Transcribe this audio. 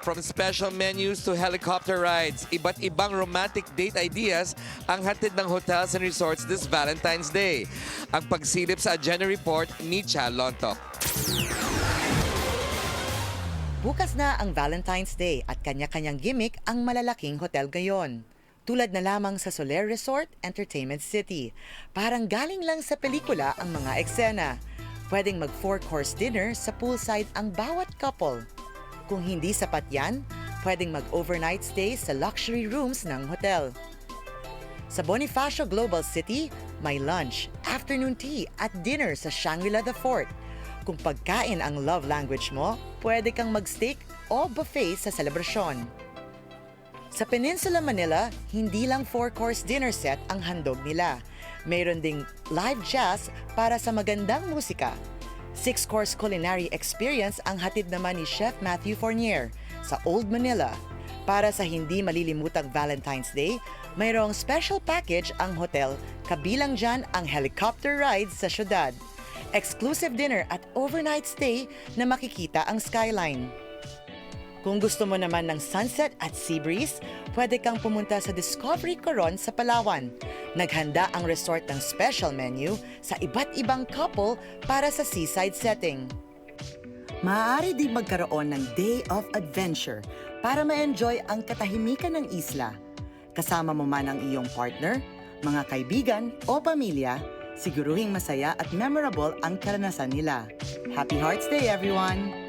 From special menus to helicopter rides, iba't ibang romantic date ideas ang hatid ng hotels and resorts this Valentine's Day. Ang pagsilip sa Agenda Report ni Cha Lontok. Bukas na ang Valentine's Day at kanya-kanyang gimmick ang malalaking hotel ngayon. Tulad na lamang sa Soler Resort, Entertainment City. Parang galing lang sa pelikula ang mga eksena. Pwedeng mag 4-course dinner sa poolside ang bawat couple. Kung hindi sapat yan, pwedeng mag-overnight stay sa luxury rooms ng hotel. Sa Bonifacio Global City, may lunch, afternoon tea at dinner sa Shangri-La The Fort. Kung pagkain ang love language mo, pwede kang mag-steak o buffet sa selebrasyon. Sa Peninsula Manila, hindi lang 4-course dinner set ang handog nila. Mayroon ding live jazz para sa magandang musika. 6-course culinary experience ang hatid naman ni Chef Matthew Fournier sa Old Manila. Para sa hindi malilimutang Valentine's Day, mayroong special package ang hotel, kabilang dyan ang helicopter rides sa syudad. Exclusive dinner at overnight stay na makikita ang skyline. Kung gusto mo naman ng sunset at sea breeze, pwede kang pumunta sa Discovery Coron sa Palawan. Naghanda ang resort ng special menu sa iba't ibang couple para sa seaside setting. Maaari din magkaroon ng day of adventure para ma-enjoy ang katahimikan ng isla. Kasama mo man ang iyong partner, mga kaibigan o pamilya, siguruhing masaya at memorable ang karanasan nila. Happy Hearts Day, everyone!